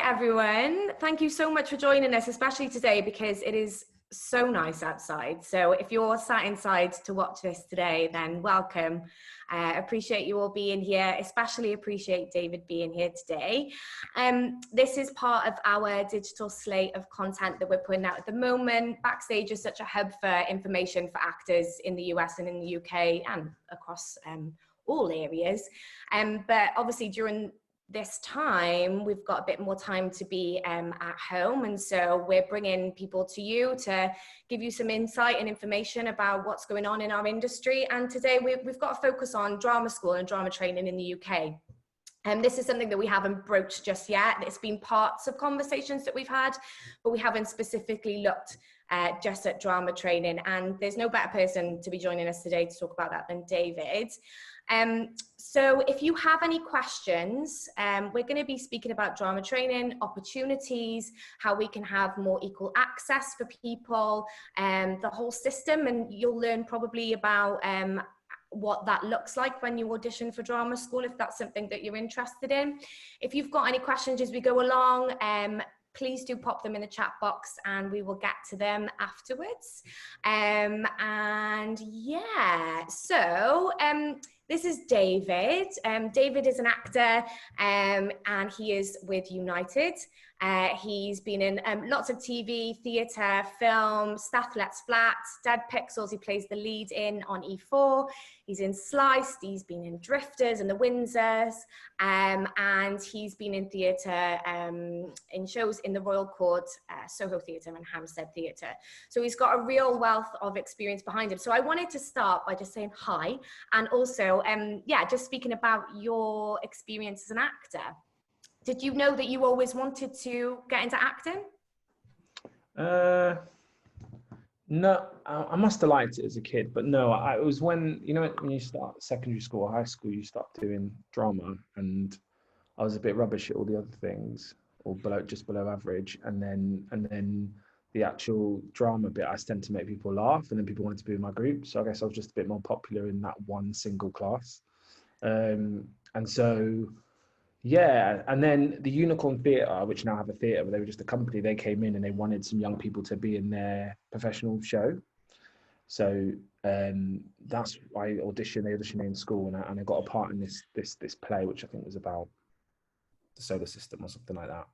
everyone. Thank you so much for joining us, especially today because it is so nice outside. So if you're sat inside to watch this today, then welcome. Appreciate you all being here, especially appreciate David being here today. This is part of our digital slate of content that we're putting out at the moment. Backstage is such a hub for information for actors in the US and in the UK and across all areas. But obviously during this time, we've got a bit more time to be at home. And so we're bringing people to you to give you some insight and information about what's going on in our industry. And today we've got a focus on drama school and drama training in the UK. And this is something that we haven't broached just yet. It's been parts of conversations that we've had, but we haven't specifically looked just at drama training. And there's no better person to be joining us today to talk about that than David. So if you have any questions, we're going to be speaking about drama training, opportunities, how we can have more equal access for people, the whole system, and you'll learn probably about what that looks like when you audition for drama school, if that's something that you're interested in. If you've got any questions as we go along, please do pop them in the chat box and we will get to them afterwards. And yeah, so this is David. David is an actor and he is with United. He's been in lots of TV, theatre, film, Staff Lets Flat, Dead Pixels, he plays the lead in on E4. He's in Sliced, he's been in Drifters and The Windsors, and he's been in theatre, in shows in the Royal Court, Soho Theatre and Hampstead Theatre. So he's got a real wealth of experience behind him. So I wanted to start by just saying hi, and also, yeah, just speaking about your experience as an actor. Did you know that you always wanted to get into acting? No, I must have liked it as a kid, but no, it was when, you know, when you start secondary school or high school, you start doing drama, and I was a bit rubbish at all the other things, or just below average, and then the actual drama bit, I tend to make people laugh, and then people wanted to be in my group, so I guess I was just a bit more popular in that one single class, and so. Yeah, and then the Unicorn Theatre, which now have a theatre, but they were just a company, they came in and they wanted some young people to be in their professional show. So that's why they auditioned me in school, and I got a part in this play, which I think was about the solar system or something like that.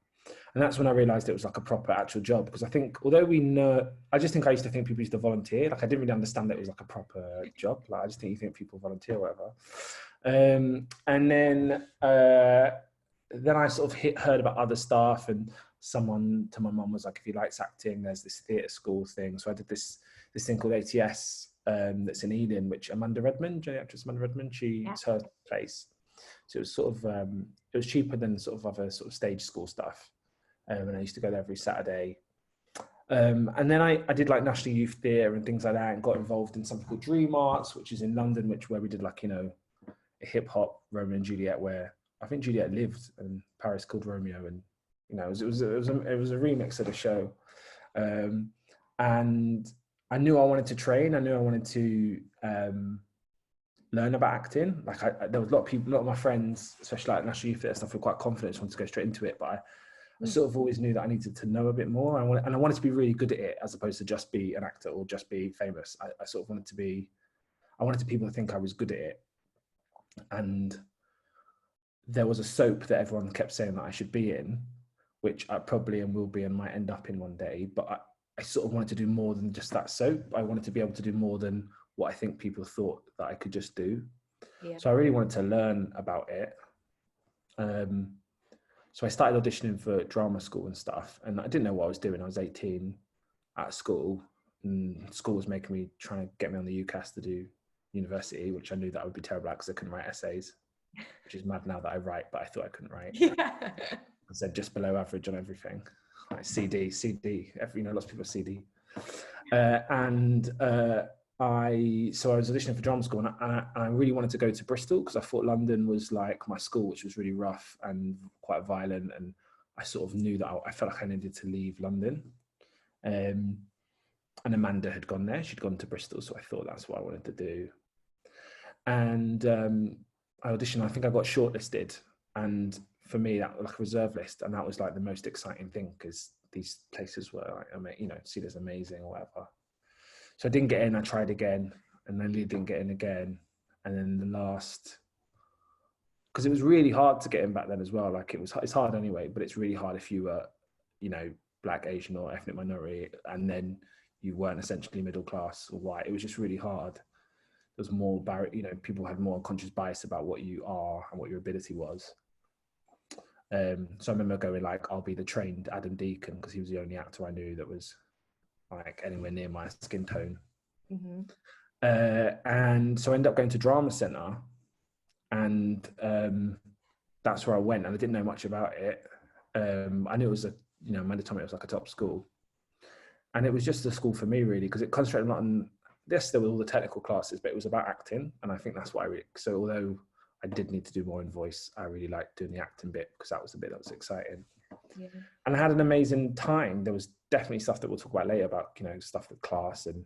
And that's when I realised it was like a proper actual job, because I think, although I just think I used to think people used to volunteer. Like I didn't really understand that it was like a proper job. Like I just think you think people volunteer or whatever. And then I sort of heard about other stuff, and someone to my mum was like, if he likes acting, there's this theatre school thing. So I did this thing called ATS that's in Ealing, which Amanda Redmond, the actress Amanda Redmond, it's her place. So it was sort of, it was cheaper than sort of other sort of stage school stuff. And I used to go there every Saturday. And then I did like National Youth Theatre and things like that, and got involved in something called Dream Arts, which is in London, where we did like, you know, a hip hop Romeo and Juliet, where I think Juliet lived and Paris called Romeo, and you know, it was a remix of the show. And I knew I wanted to train. I knew I wanted to learn about acting. Like there was a lot of my friends, especially like National Youth Theatre stuff, were quite confident, wanted to go straight into it, but I sort of always knew that I needed to know a bit more. I wanted to be really good at it, as opposed to just be an actor or just be famous. I sort of wanted people to think I was good at it. And there was a soap that everyone kept saying that I should be in, which I probably and will be and might end up in one day. But I sort of wanted to do more than just that soap. I wanted to be able to do more than what I think people thought that I could just do. Yeah. So I really wanted to learn about it. So I started auditioning for drama school and stuff, and I didn't know what I was doing. I was 18 at school, and school was trying to get me on the UCAS to do university, which I knew that I would be terrible at because I couldn't write essays, which is mad now that I write, but I thought I couldn't write. Yeah. I said just below average on everything, like CD, you know, lots of people are CD. So I was auditioning for drama school, and I really wanted to go to Bristol because I thought London was like my school, which was really rough and quite violent, and I sort of knew that I felt like I needed to leave London. And Amanda had gone there; she'd gone to Bristol, so I thought that's what I wanted to do. And I auditioned. I think I got shortlisted, and for me, that like a reserve list, and that was like the most exciting thing because these places were like, you know, seen as amazing or whatever. So I didn't get in. I tried again, and then didn't get in again, and then the last, because it was really hard to get in back then as well. Like it's hard anyway, but it's really hard if you were, you know, Black, Asian, or ethnic minority, and then you weren't essentially middle class or white. It was just really hard. There was more you know, people had more unconscious bias about what you are and what your ability was. So I remember going like, I'll be the trained Adam Deacon, because he was the only actor I knew that was like anywhere near my skin tone. Mm-hmm. And so I ended up going to drama centre, and that's where I went, and I didn't know much about it. I knew it was you know, mandatory, it was like a top school, and it was just a school for me really, because it concentrated a lot on this. There were all the technical classes, but it was about acting, and I think that's what so although I did need to do more in voice, I really liked doing the acting bit, because that was the bit that was exciting. Yeah. And I had an amazing time. There was definitely stuff that we'll talk about later about, you know, stuff with class, and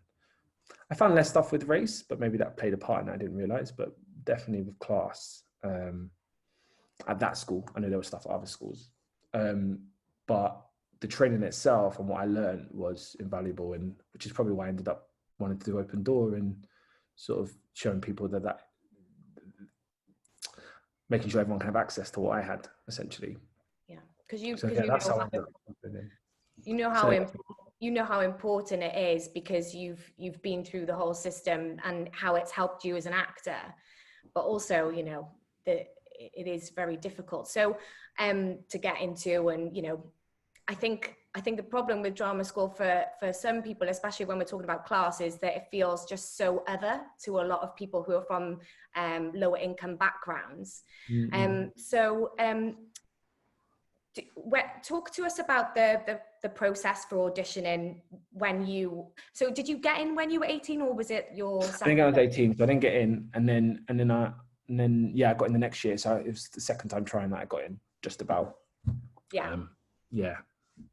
I found less stuff with race, but maybe that played a part in it, I didn't realize, but definitely with class. At that school, I know there was stuff at other schools, but the training itself and what I learned was invaluable, and which is probably why I ended up wanting to do Open Door and sort of showing people that making sure everyone can have access to what I had, essentially. Yeah, because you, so, cause that's how I ended up. You know how important it is, because you've been through the whole system and how it's helped you as an actor, but also, you know, it is very difficult. So to get into, and, you know, I think the problem with drama school for some people, especially when we're talking about class, is that it feels just so other to a lot of people who are from lower income backgrounds. Talk to us about the process for auditioning. Did you get in when you were 18, or was it your second? I think I was 18, so I didn't get in, and then yeah, I got in the next year. So it was the second time trying that I got in, just about. Yeah. Yeah.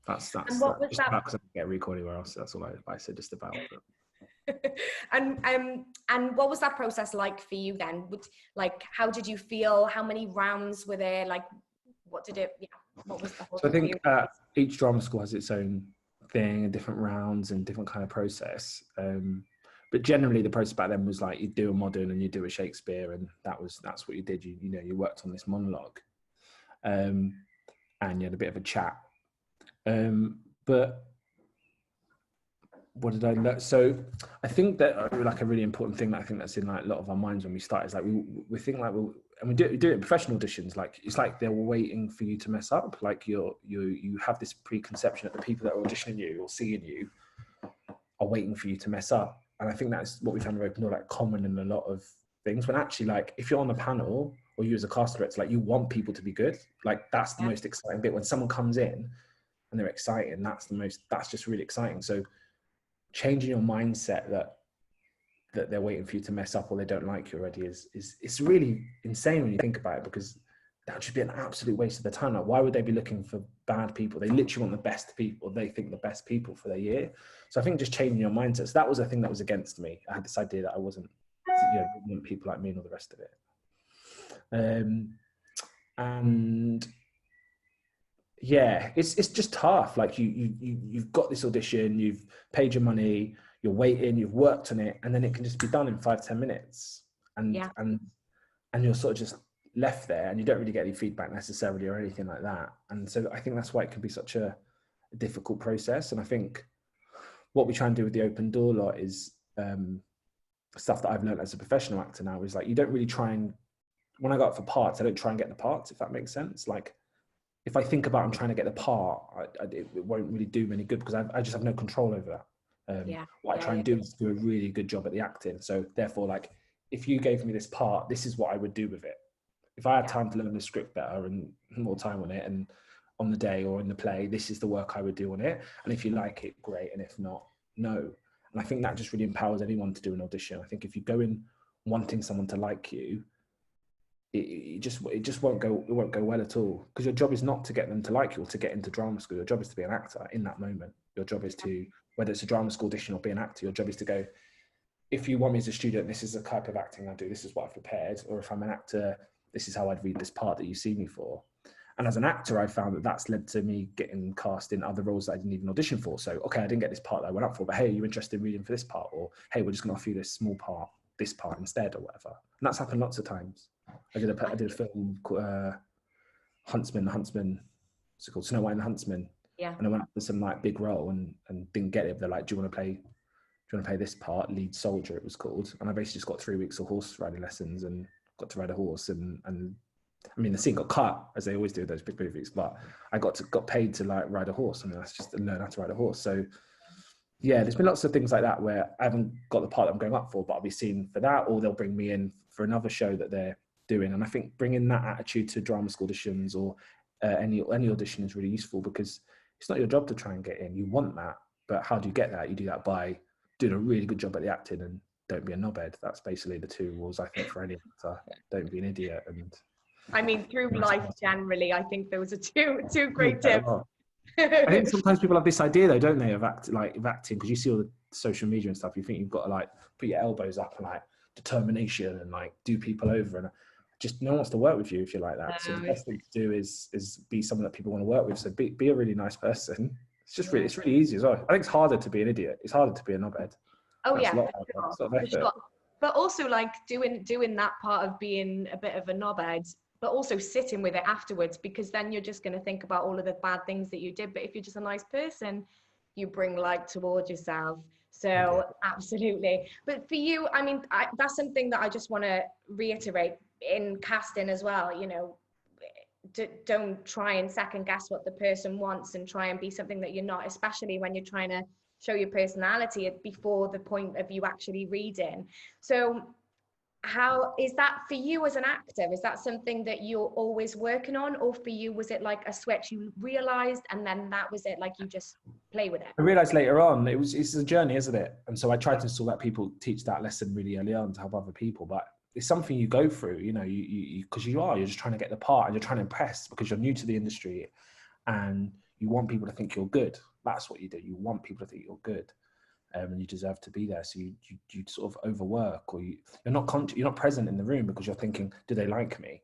That's and what was just that? about, because I didn't get recall anywhere else. That's all I said, just about. And what was that process like for you then? Like, how did you feel? How many rounds were there? Like, what did it? Yeah, what was the whole? So I think each drama school has its own thing and different rounds and different kind of process. But generally, the process back then was like, you do a modern and you do a Shakespeare, and that's what you did. You know, you worked on this monologue, and you had a bit of a chat. But what did I learn? So I think that like a really important thing that I think that's in like a lot of our minds when we start is like we think like and we do it in professional auditions. Like it's like they're waiting for you to mess up. Like you have this preconception that the people that are auditioning you or seeing you are waiting for you to mess up. And I think that's what we found with Open Door, like common in a lot of things. When actually, like if you're on the panel or you as a cast director, like you want people to be good. Like that's the most exciting bit when someone comes in and they're exciting. That's just really exciting. So changing your mindset that they're waiting for you to mess up or they don't like you already is it's really insane when you think about it, because that would just be an absolute waste of their time. Like, why would they be looking for bad people? They literally want the best people. They think the best people for their year. So I think just changing your mindset. So that was a thing that was against me. I had this idea that I wasn't, you know, want people like me and all the rest of it. And yeah, it's just tough. Like you've got this audition, you've paid your money, you're waiting, you've worked on it, and then it can just be done in 5-10 minutes, and you're sort of just left there, and you don't really get any feedback necessarily or anything like that. And so I think that's why it can be such a difficult process. And I think what we try and do with the Open Door lot is stuff that I've learned as a professional actor now is like, you don't really try and, when I go out for parts, I don't try and get the parts, if that makes sense. Like if I think about I'm trying to get the part, it won't really do me any good, because I just have no control over that. What I try and do is do a really good job at the acting. So therefore, like if you gave me this part, this is what I would do with it. If I had time to learn the script better and more time on it, and on the day or in the play, this is the work I would do on it. And if you like it, great. And if not, no. And I think that just really empowers anyone to do an audition. I think if you go in wanting someone to like you, it just won't go well at all, because your job is not to get them to like you or to get into drama school. Your job is to be an actor in that moment. Your job is to, whether it's a drama school audition or be an actor, your job is to go, if you want me as a student, this is the type of acting I do, this is what I've prepared. Or if I'm an actor, this is how I'd read this part that you see me for. And as an actor, I found that that's led to me getting cast in other roles that I didn't even audition for. So, okay, I didn't get this part that I went up for, but hey, are you interested in reading for this part? Or hey, we're just going to offer you this small part, this part instead, or whatever. And that's happened lots of times. I did a film called Huntsman, what's it called? Snow White and the Huntsman. Yeah. And I went up for some like big role and didn't get it. They're like, do you want to play this part, lead soldier it was called? And I basically just got 3 weeks of horse riding lessons and got to ride a horse, and I mean, the scene got cut, as they always do with those big movies, but I got paid to like ride a horse. I mean, that's just to learn how to ride a horse. So yeah, there's been lots of things like that where I haven't got the part that I'm going up for, but I'll be seen for that, or they'll bring me in for another show that they're doing. And I think bringing that attitude to drama school auditions or any audition is really useful, because it's not your job to try and get in. You want that, but how do you get that? You do that by doing a really good job at the acting, and don't be a knobhead. That's basically the 2 rules, I think, for any actor. Don't be an idiot. And I mean, through life generally, I think those are two great tips. I think sometimes people have this idea, though, don't they, of acting, because you see all the social media and stuff. You think you've got to like put your elbows up and like determination and like do people over, and just no one wants to work with you if you're like that. So the best thing to do is be someone that people want to work with. So be a really nice person. It's really easy as well. I think it's harder to be an idiot. It's harder to be a knobhead. Oh, That's yeah, for sure. But also like doing that part of being a bit of a knobhead, but also sitting with it afterwards, because then you're just going to think about all of the bad things that you did. But if you're just a nice person, you bring light towards yourself. So absolutely. But for you, I mean, that's something that I just want to reiterate in casting as well. You know, don't try and second guess what the person wants and try and be something that you're not, especially when you're trying to show your personality before the point of you actually reading. So how is that for you as an actor? Is that something that you're always working on, or for you was it like a switch you realized and then that was it, like you just play with it? I realized later on it's a journey, isn't it? And so I try to install that, people teach that lesson really early on to help other people, but it's something you go through, you know, you because you're just trying to get the part and you're trying to impress because you're new to the industry and you want people to think you're good. That's what you do. You want people to think you're good. And you deserve to be there. So you sort of overwork, or you're not present in the room because you're thinking, do they like me?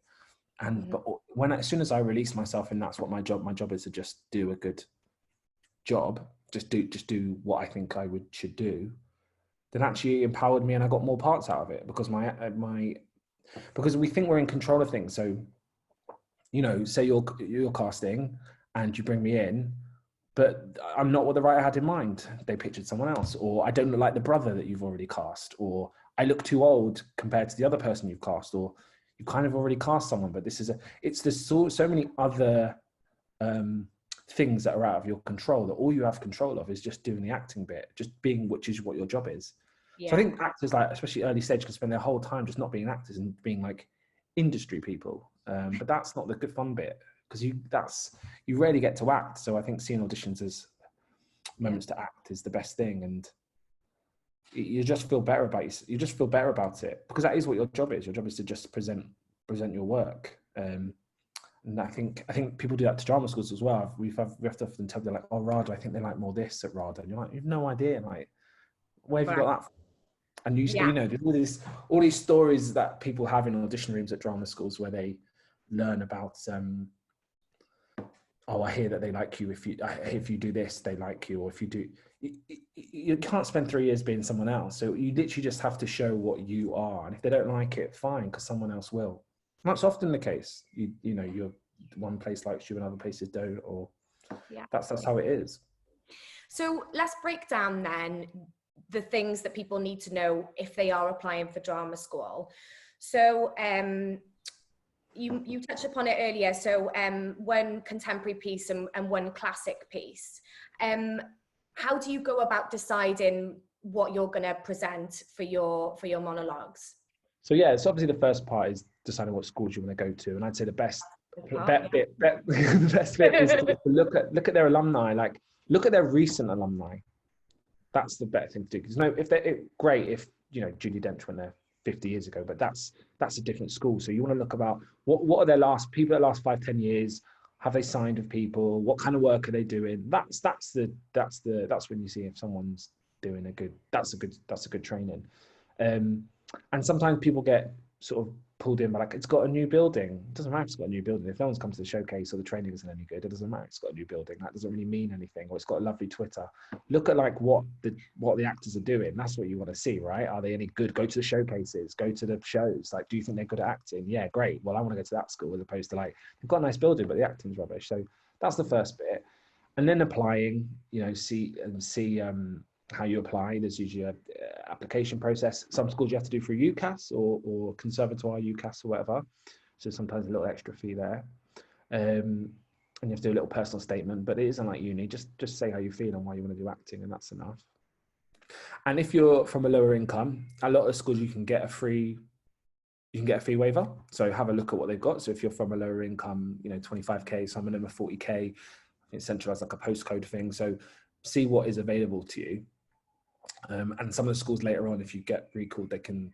And but as soon as I release myself, and that's what my job is, to just do a good job, just do what I think should do, then actually empowered me, and I got more parts out of it because because we think we're in control of things. So, you know, say you're casting and you bring me in, but I'm not what the writer had in mind. They pictured someone else, or I don't look like the brother that you've already cast, or I look too old compared to the other person you've cast, or you kind of already cast someone, but there's so many other things that are out of your control, that all you have control of is just doing the acting bit, just being, which is what your job is. Yeah. So I think actors, like especially early stage, can spend their whole time just not being actors and being like industry people. But that's not the good fun bit, because you rarely get to act. So I think seeing auditions as moments to act is the best thing, and you just feel better about it, because that is what your job is. Your job is to just present your work. And I think people do that to drama schools as well. We have to often tell them, like, oh, RADA, I think they like more this at RADA, and you're like, you have no idea, like, where have you got that from? And you know, there's all these stories that people have in audition rooms at drama schools where they learn about I hear that they like you if you do this, they like you, or if you do, you can't spend 3 years being someone else. So you literally just have to show what you are, and if they don't like it, fine, because someone else will. And that's often the case. You know, you're one place likes you and other places don't, or that's how it is. So let's break down then the things that people need to know if they are applying for drama school. So you touched upon it earlier. So one contemporary piece and one classic piece. How do you go about deciding what you're going to present for your monologues? So so obviously the first part is deciding what schools you want to go to, and I'd say the best bit is to look at their alumni, like look at their recent alumni. That's the better thing to do, because if they're great, if you know Judi Dench went there 50 years ago, but that's a different school. So you want to look about what are their last 5-10 years, have they signed with people, what kind of work are they doing? That's when you see if someone's doing that's a good training. And sometimes people get sort of pulled in by like, it's got a new building. It doesn't matter if it's got a new building. If no one's come to the showcase or the training isn't any good, it doesn't matter. It's got a new building. That doesn't really mean anything. Or it's got a lovely Twitter. Look at like what the actors are doing. That's what you want to see, right? Are they any good? Go to the showcases. Go to the shows. Like, do you think they're good at acting? Yeah, great. Well, I want to go to that school as opposed to like, they've got a nice building, but the acting's rubbish. So that's the first bit. And then applying, see how you apply. There's usually a application process. Some schools you have to do through UCAS or Conservatoire UCAS or whatever. So sometimes a little extra fee there. And you have to do a little personal statement, but it isn't like uni. Just say how you feel and why you want to do acting, and that's enough. And if you're from a lower income, a lot of schools you can get a fee waiver. So have a look at what they've got. So if you're from a lower income, 25k, some of them are 40k. It's centralized like a postcode thing. So see what is available to you. And some of the schools later on, if you get recalled, they can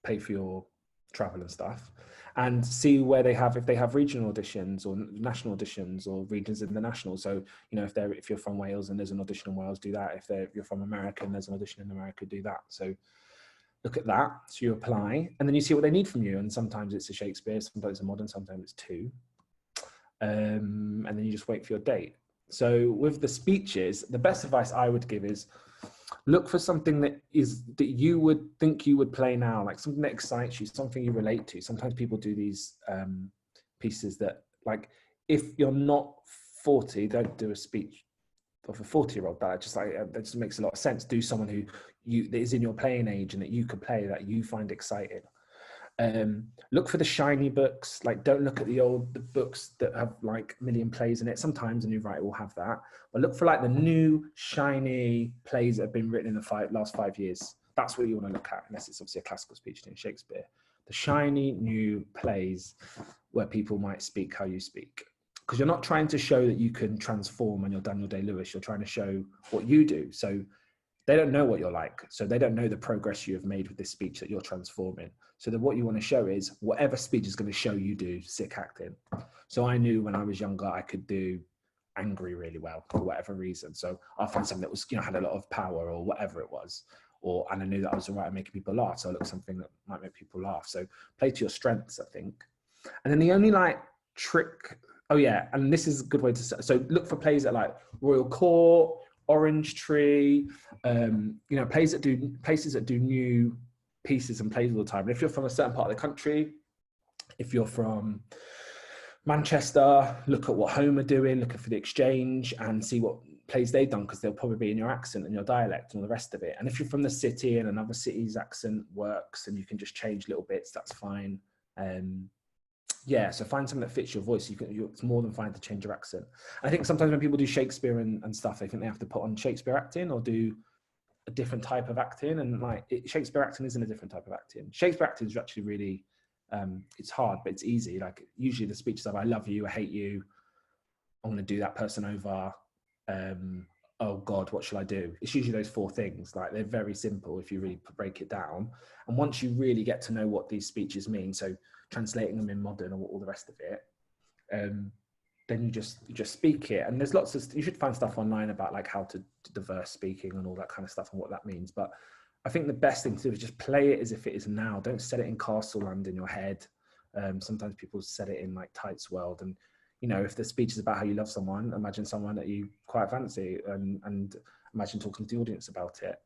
pay for your travel and stuff. And see where if they have regional auditions or national auditions or regions in the national. So, if you're from Wales and there's an audition in Wales, do that. If you're from America and there's an audition in America, do that. So look at that. So you apply and then you see what they need from you. And sometimes it's a Shakespeare, sometimes it's a modern, sometimes it's two. And then you just wait for your date. So with the speeches, the best advice I would give is look for something that you would think you would play now, like something that excites you, something you relate to. Sometimes people do these pieces that, like, if you're not 40, don't do a speech of a 40-year-old. That just makes a lot of sense. Do someone that is in your playing age and that you could play, that you find exciting. Look for the shiny books. Like, don't look at the books that have like a million plays in it. Sometimes a new writer will have that, but look for like the new shiny plays that have been written in the last 5 years. That's what you want to look at, unless it's obviously a classical speech in Shakespeare. The shiny new plays where people might speak how you speak, because you're not trying to show that you can transform and you're Daniel Day-Lewis. You're trying to show what you do. So they don't know what you're like. So they don't know the progress you have made with this speech that you're transforming. So that what you want to show is whatever speech is going to show you do sick acting. So I knew when I was younger, I could do angry really well for whatever reason. So I'll find something that was, had a lot of power or whatever it was. And I knew that I was all right at making people laugh. So I looked something that might make people laugh. So play to your strengths, I think. And then the only trick, and this is a good way to, so look for plays at like Royal Court, Orange Tree, places that do new pieces and plays all the time. And if you're from a certain part of the country, if you're from Manchester, look at what Home are doing, look for the Exchange and see what plays they've done, because they'll probably be in your accent and your dialect and all the rest of it. And if you're from the city and another city's accent works and you can just change little bits, that's fine. So find something that fits your voice. It's more than fine to change your accent. I think sometimes when people do Shakespeare and stuff, they think they have to put on Shakespeare acting or do a different type of acting. And Shakespeare acting isn't a different type of acting. Shakespeare acting is actually really, it's hard, but it's easy. Like usually the speeches of I love you, I hate you, I'm going to do that person over. Oh God, what shall I do? It's usually those four things. Like they're very simple if you really break it down. And once you really get to know what these speeches mean, so translating them in modern or all the rest of it, then you just speak it. And there's lots of, you should find stuff online about like how to diverse speaking and all that kind of stuff and what that means. But I think the best thing to do is just play it as if it is now. Don't set it in Castle Land in your head. Sometimes people set it in like Tights World. And, if the speech is about how you love someone, imagine someone that you quite fancy and imagine talking to the audience about it.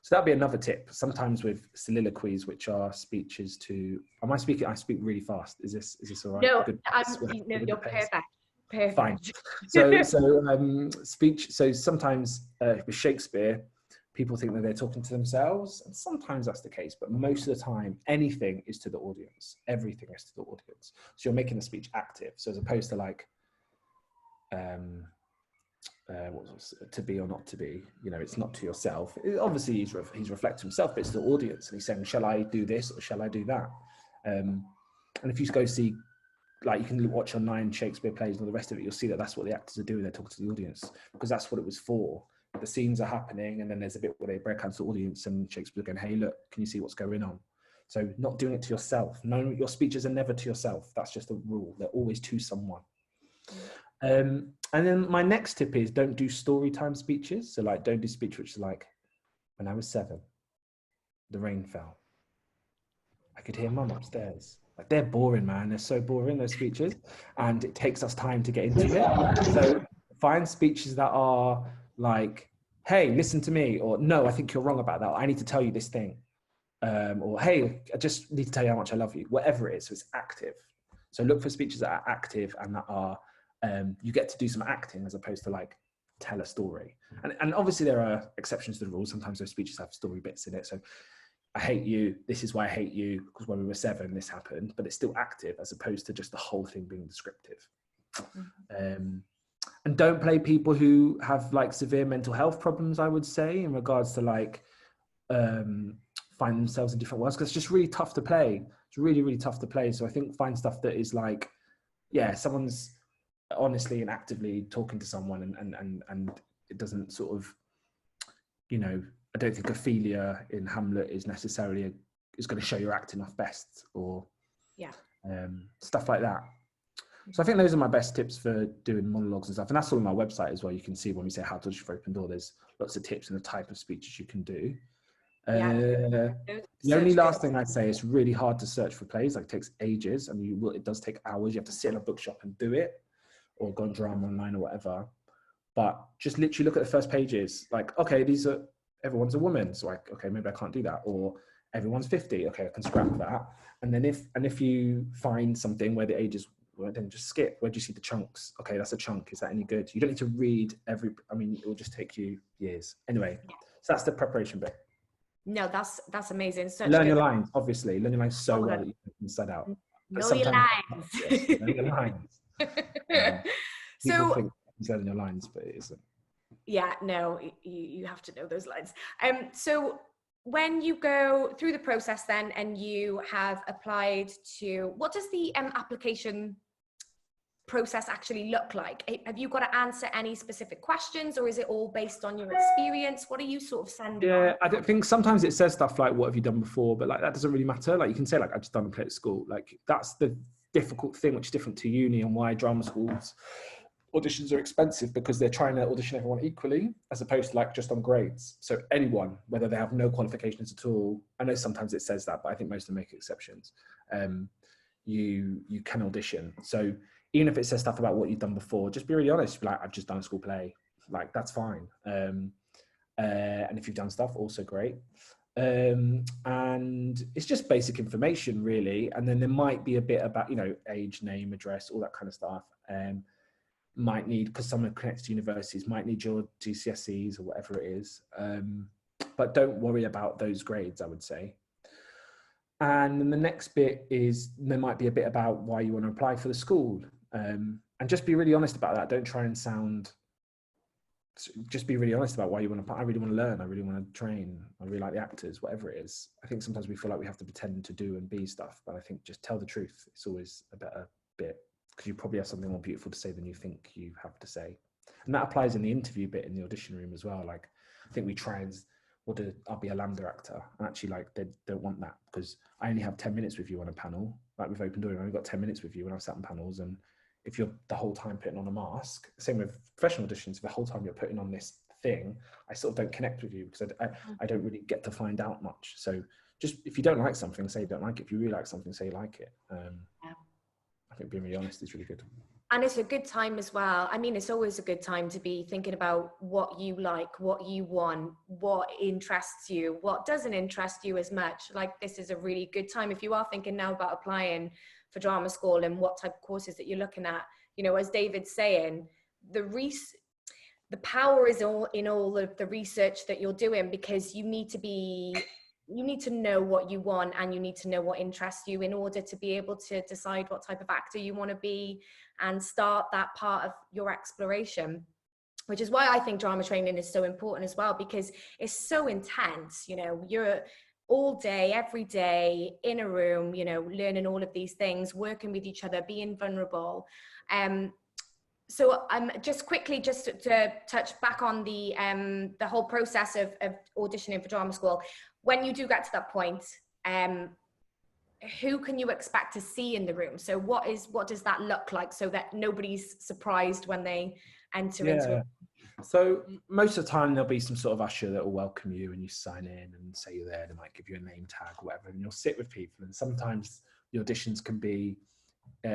So that'd be another tip. Sometimes with soliloquies, which are speeches to, I speak really fast. Is this all right? No, Good. you're perfect. Perfect. Fine. So speech. So sometimes with Shakespeare, people think that they're talking to themselves, and sometimes that's the case. But most of the time, anything is to the audience. Everything is to the audience. So you're making the speech active. So as opposed to like, to be or not to be, it's not to yourself. Obviously, he's reflecting himself, but it's the audience, and he's saying, "Shall I do this or shall I do that?" And if you go see, like, you can watch online Shakespeare plays and all the rest of it, you'll see that that's what the actors are doing. They're talking to the audience because that's what it was for. The scenes are happening, and then there's a bit where they break out to the audience, and Shakespeare's going, "Hey, look, can you see what's going on?" So not doing it to yourself. No, your speeches are never to yourself. That's just a rule. They're always to someone. And then my next tip is don't do story time speeches. So like, don't do speech which is like, when I was 7, the rain fell. I could hear mum upstairs. Like, they're boring, man. They're so boring, those speeches. And it takes us time to get into it. So find speeches that are like, hey, listen to me, or no, I think you're wrong about that. I need to tell you this thing. Or hey, I just need to tell you how much I love you. Whatever it is, so it's active. So look for speeches that are active and that are, you get to do some acting as opposed to like tell a story. And obviously there are exceptions to the rules. Sometimes those speeches have story bits in it. So I hate you, this is why I hate you, because when we were 7, this happened, but it's still active as opposed to just the whole thing being descriptive. And don't play people who have like severe mental health problems, I would say, in regards to like find themselves in different worlds, because it's just really tough to play. It's really, really tough to play. So I think find stuff that is like, yeah, someone's honestly and actively talking to someone and it doesn't sort of, you know, I don't think Ophelia in Hamlet is necessarily is going to show your acting off best, or stuff like that. So I think those are my best tips for doing monologues and stuff. And that's all on my website as well. You can see when we say how to audition for Open Door, there's lots of tips and the type of speeches you can do. The only last thing I'd say, it's really hard to search for plays. Like, it takes ages, and it does take hours. You have to sit in a bookshop and do it, or go on Drama Online or whatever. But just literally look at the first pages. Like, okay, everyone's a woman, so like, okay, maybe I can't do that. Or everyone's 50, okay, I can scrap that. And then if you find something where the ages, well, then just skip. Where do you see the chunks? Okay, that's a chunk. Is that any good? You don't need to read it will just take you years. Anyway, so that's the preparation bit. No, that's amazing. Learn your lines, obviously. Learn your lines so well that you can set out. Know your lines. Yes, learn your lines. People think it's learning your lines, but it isn't. Yeah, no, you have to know those lines. So when you go through the process then and you have applied to, what does the application process actually look like? Have you got to answer any specific questions, or is it all based on your experience? What are you sort of sending? Yeah, I don't think sometimes it says stuff like, what have you done before? But like, that doesn't really matter. Like, you can say like, I've just done a play at school. Like, that's the difficult thing, which is different to uni, and why drama schools auditions are expensive, because they're trying to audition everyone equally, as opposed to like just on grades. So anyone, whether they have no qualifications at all, I know sometimes it says that, but I think most of them make exceptions. You can audition. So even if it says stuff about what you've done before, just be really honest. Like, I've just done a school play. Like, that's fine. And if you've done stuff, also great. And it's just basic information, really. And then there might be a bit about, you know, age, name, address, all that kind of stuff. Might need, because some are connected to universities, might need your GCSEs or whatever it is. But don't worry about those grades, I would say. And then the next bit is, there might be a bit about why you want to apply for the school. And just be really honest about that. Don't try and just be really honest about why you want to. I really want to learn. I really want to train. I really like the actors, whatever it is. I think sometimes we feel like we have to pretend to do and be stuff, but I think just tell the truth. It's always a better bit, because you probably have something more beautiful to say than you think you have to say. And that applies in the interview bit in the audition room as well. Like, I think we try and, I'll be a Lambda actor. And actually, like, they don't want that, because I only have 10 minutes with you on a panel. Like, with Open Door, I've only got 10 minutes with you when I've sat on panels. And if you're the whole time putting on a mask, same with professional auditions, the whole time you're putting on this thing, I sort of don't connect with you, because I don't really get to find out much. So just, if you don't like something, say you don't like it. If you really like something, say you like it. I think being really honest is really good. And it's a good time as well. I mean, it's always a good time to be thinking about what you like, what you want, what interests you, what doesn't interest you as much. Like, this is a really good time if you are thinking now about applying for drama school and what type of courses that you're looking at. You know, as David's saying, the power is all in all of the research that you're doing, because you need to know what you want, and you need to know what interests you in order to be able to decide what type of actor you want to be and start that part of your exploration, which is why I think drama training is so important as well, because it's so intense. You know, you're all day, every day in a room, you know, learning all of these things, working with each other, being vulnerable. So just quickly, just to touch back on the whole process of auditioning for drama school. When you do get to that point, who can you expect to see in the room? So what does that look like, so that nobody's surprised when they enter into it? So most of the time there'll be some sort of usher that will welcome you and you sign in and say you're there. They might give you a name tag or whatever, and you'll sit with people. And sometimes the auditions can be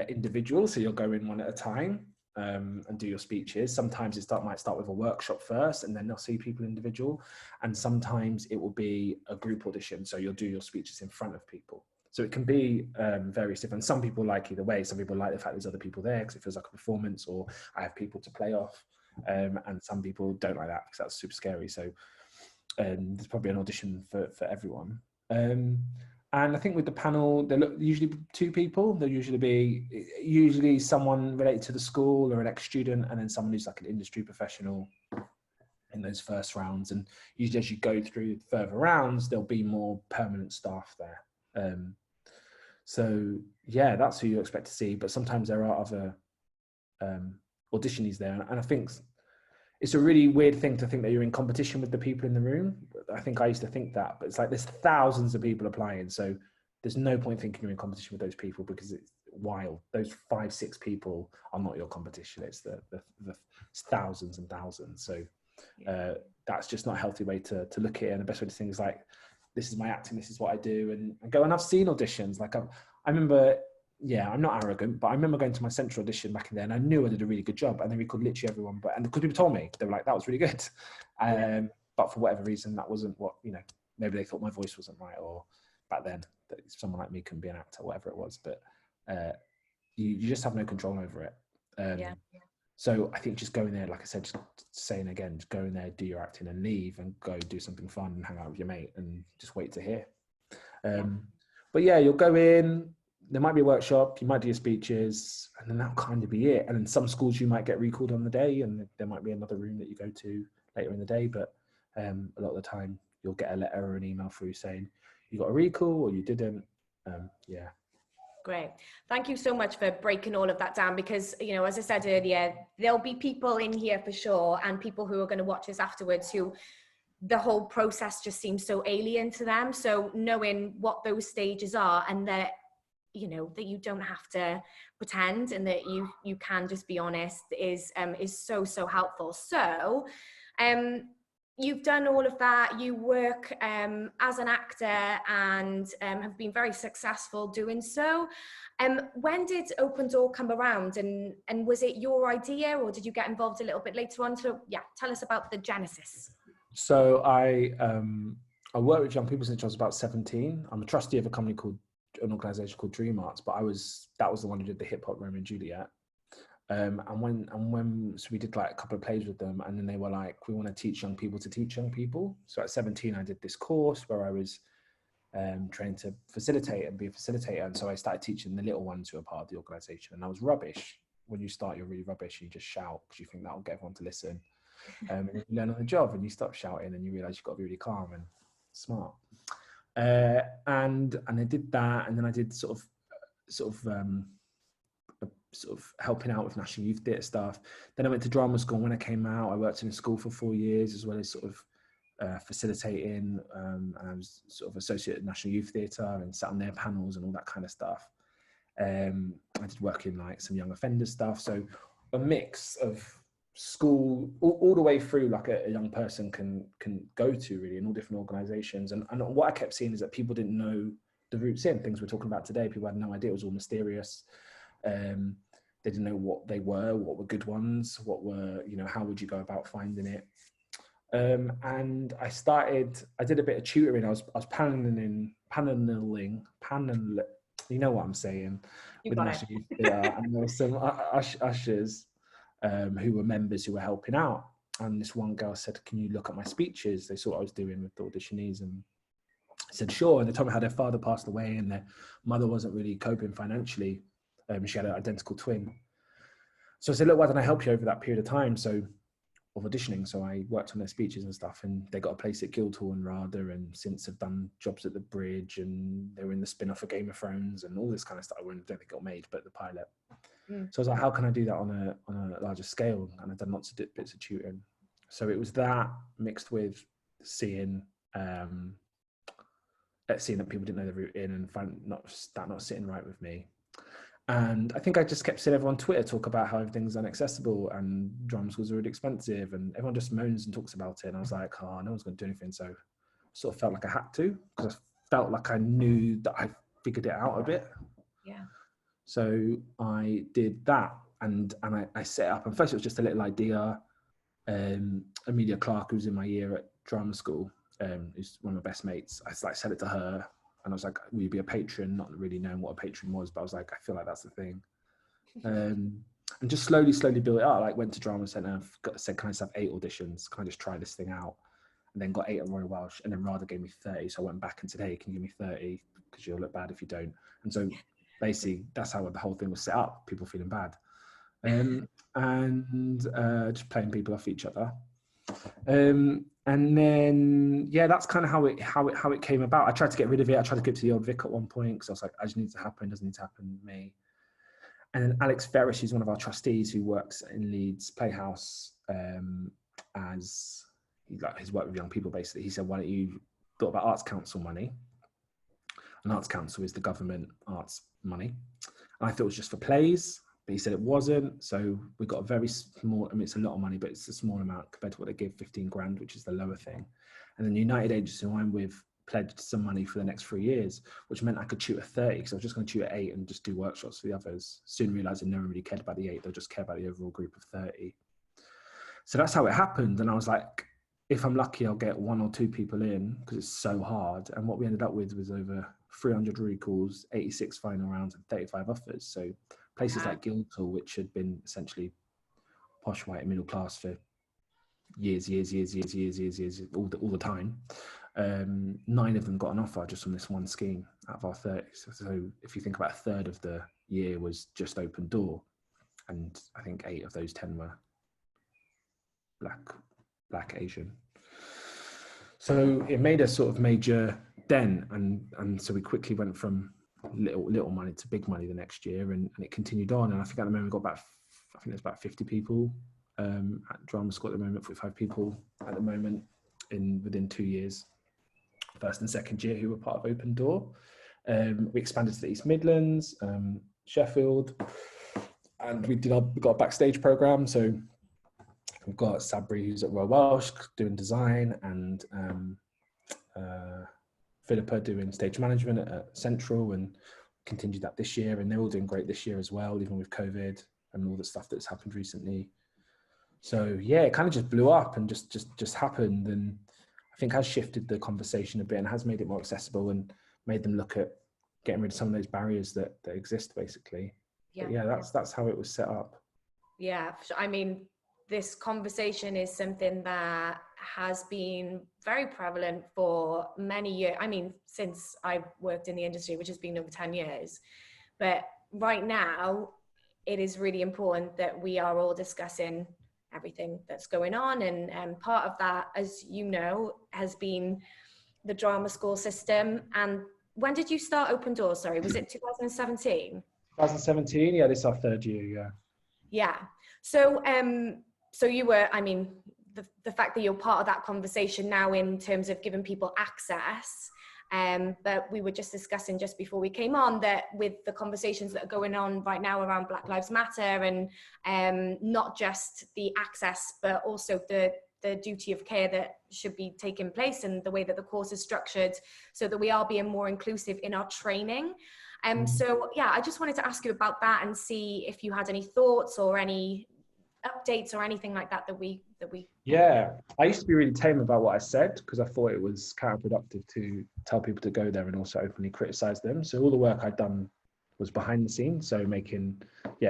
individual, so you'll go in one at a time and do your speeches. Sometimes might start with a workshop first, and then they'll see people individual. And sometimes it will be a group audition, so you'll do your speeches in front of people. So it can be various different. Some people like either way. Some people like the fact there's other people there because it feels like a performance, or I have people to play off. And some people don't like that because that's super scary. So there's probably an audition for everyone. And I think with the panel, there look usually two people. There'll usually be someone related to the school or an ex-student, and then someone who's like an industry professional in those first rounds. And usually as you go through further rounds, there'll be more permanent staff there. So yeah, that's who you expect to see. But sometimes there are other auditionees there, and I think it's a really weird thing to think that you're in competition with the people in the room. I think I used to think that, but it's like there's thousands of people applying, so there's no point thinking you're in competition with those people because it's wild. Those 5-6 people are not your competition. It's the thousands and thousands. So that's just not a healthy way to look at it. And the best way to think is like, this is my acting, this is what I do, and go. And I've seen auditions. Like I remember. Yeah, I'm not arrogant, but I remember going to my central audition back in there and I knew I did a really good job, and they recalled literally everyone, and because people told me, they were like, that was really good. But for whatever reason, that wasn't what, maybe they thought my voice wasn't right, or back then that someone like me couldn't be an actor, whatever it was. But you just have no control over it. So I think just going there, like I said, just saying again, just go in there, do your acting and leave, and go do something fun and hang out with your mate and just wait to hear. But yeah, you'll go in, there might be a workshop, you might do your speeches, and then that'll kind of be it. And in some schools you might get recalled on the day, and there might be another room that you go to later in the day. But a lot of the time you'll get a letter or an email through saying you got a recall or you didn't. Great. Thank you so much for breaking all of that down, because, as I said earlier, there'll be people in here for sure, and people who are going to watch this afterwards who the whole process just seems so alien to them. So knowing what those stages are, and that that you don't have to pretend, and that you can just be honest, is so helpful. So you've done all of that, you work as an actor, and have been very successful doing so. When did Open Door come around, and was it your idea, or did you get involved a little bit later on? So yeah, tell us about the genesis. So I worked with young people since I was about 17. I'm a trustee of an organization called Dream Arts, but that was the one who did the hip hop Romeo and Juliet. So we did like a couple of plays with them, and then they were like, we want to teach young people to teach young people. So at 17, I did this course where I was trained to facilitate and be a facilitator. And so I started teaching the little ones who are part of the organization, and I was rubbish. When you start, you're really rubbish. You just shout because you think that will get everyone to listen. And you learn on the job, and you stop shouting, and you realize you've got to be really calm and smart. And I did that, and then I did sort of helping out with National Youth Theatre stuff. Then I went to drama school. When I came out, I worked in a school for 4 years, as well as sort of facilitating. And I was sort of associate at National Youth Theatre and sat on their panels and all that kind of stuff. I did work in like some young offender stuff. So a mix of school all the way through, like a young person can go to, really, in all different organizations. And what I kept seeing is that people didn't know the routes in. Things we're talking about today, people had no idea. It was all mysterious. They didn't know what they were, what were good ones, what were, how would you go about finding it. And I did a bit of tutoring. I was paneling, you know what I'm saying, with National Youth Theatre. And there were some ushers who were members who were helping out. And this one girl said, can you look at my speeches? They saw what I was doing with the auditionees, and I said, sure. And they told me how their father passed away and their mother wasn't really coping financially. She had an identical twin. So I said, look, why don't I help you over that period of time of auditioning? So I worked on their speeches and stuff, and they got a place at Guildhall and RADA, and since have done jobs at the Bridge, and they were in the spin-off of Game of Thrones and all this kind of stuff. I don't think it got made, but the pilot. So I was like, how can I do that on a larger scale? And I've done lots of bits of tutoring. So it was that mixed with seeing that people didn't know the route in, and find not sitting right with me. And I think I just kept seeing everyone on Twitter talk about how everything's inaccessible and drama schools are really expensive, and everyone just moans and talks about it. And I was like, oh, no one's going to do anything. So I sort of felt like I had to, because I felt like I knew that I figured it out a bit. Yeah. So I did that, and I set up. And first it was just a little idea. Amelia Clark, who was in my year at drama school, who's one of my best mates, I like said it to her. And I was like, will you be a patron? Not really knowing what a patron was, but I was like, I feel like that's the thing. And just slowly built it up. Like went to drama centre, said, can I just have 8 auditions? Can I just try this thing out? And then got 8 at Royal Welsh, and then Rada gave me 30. So I went back and said, hey, can you give me 30? Because you'll look bad if you don't. And so basically that's how the whole thing was set up, people feeling bad. And just playing people off each other. And then that's kind of how it came about. I tried to get rid of it. I tried to give it to the old Vic at one point, because I was like, I just need to happen. It doesn't need to happen to me. And then Alex Ferris, who's one of our trustees, who works in Leeds Playhouse, as he's worked with young people, basically. He said, why don't you thought about Arts Council money? And Arts Council is the government arts money. And I thought it was just for plays, but he said it wasn't. So we got a very small, I mean, it's a lot of money, but it's a small amount compared to what they give, 15 grand, which is the lower thing. And then United Agency, who I'm with, pledged some money for the next 3 years, which meant I could shoot at 30, because I was just going to shoot at 8 and just do workshops for the others. Soon realizing no one really cared about the 8, they'll just care about the overall group of 30. So that's how it happened. And I was like, if I'm lucky, I'll get 1 or 2 people in, because it's so hard. And what we ended up with was over 300 recalls, 86 final rounds, and 35 offers. So places like Guildhall, which had been essentially posh white middle class for years, all the time. 9 of them got an offer just from this one scheme out of our 30. So if you think about, a third of the year was just open door, and I think 8 of those 10 were black Asian. So it made a sort of major dent, and so we quickly went from little money to big money the next year, and it continued on. And I think at the moment we've got there's about 50 people at drama school at the moment, 45 people at the moment within 2 years, first and second year, who were part of Open Door. We expanded to the East Midlands, Sheffield, and we got a Backstage program. So we've got Sabri, who's at Royal Welsh doing design, and Philippa doing stage management at Central, and continued that this year. And they're all doing great this year as well, even with COVID and all the stuff that's happened recently. So yeah, it kind of just blew up and just happened. And I think has shifted the conversation a bit, and has made it more accessible, and made them look at getting rid of some of those barriers that exist, basically. Yeah, but yeah, that's how it was set up. Yeah, I mean, this conversation is something that has been very prevalent for many years. I mean, since I've worked in the industry, which has been over 10 years. But right now, it is really important that we are all discussing everything that's going on. And part of that, as you know, has been the drama school system. And when did you start Open Doors? Sorry, was it 2017? 2017, yeah, this is our 3rd year, yeah. Yeah. So, so you were, I mean, the fact that you're part of that conversation now in terms of giving people access, but we were just discussing just before we came on that with the conversations that are going on right now around Black Lives Matter, and not just the access, but also the duty of care that should be taking place, and the way that the course is structured, so that we are being more inclusive in our training. So yeah, I just wanted to ask you about that and see if you had any thoughts or any updates or anything like that that we Yeah, I used to be really tame about what I said, because I thought it was counterproductive to tell people to go there and also openly criticize them. So all the work I'd done was behind the scenes, so making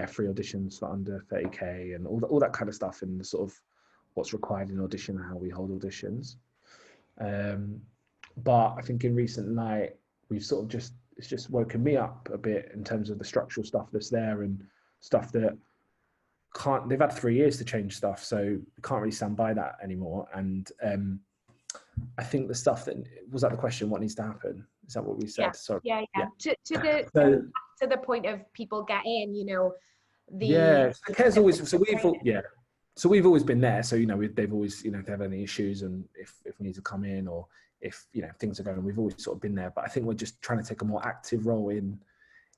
free auditions for under 30k and all that kind of stuff, and the sort of what's required in audition and how we hold auditions. But I think in recent light, we've sort of it's just woken me up a bit in terms of the structural stuff that's there, and stuff that they've had 3 years to change stuff, so we can't really stand by that anymore. And I think the stuff that was that the question, what needs to happen? Is that what we said? Yeah. Sorry. Yeah. To the point of people getting, care's always, so we've always been there. So they've always, if they have any issues, and if we need to come in, or if things are going on, we've always sort of been there. But I think we're just trying to take a more active role in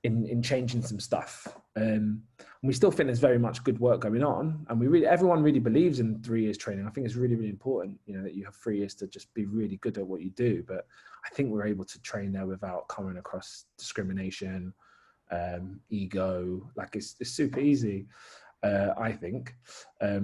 in changing some stuff. And we still think there's very much good work going on, and everyone really believes in 3 years training. I think it's really, really important, you know, that you have 3 years to just be really good at what you do. But I think we're able to train there without coming across discrimination, ego. Like it's super easy, I think.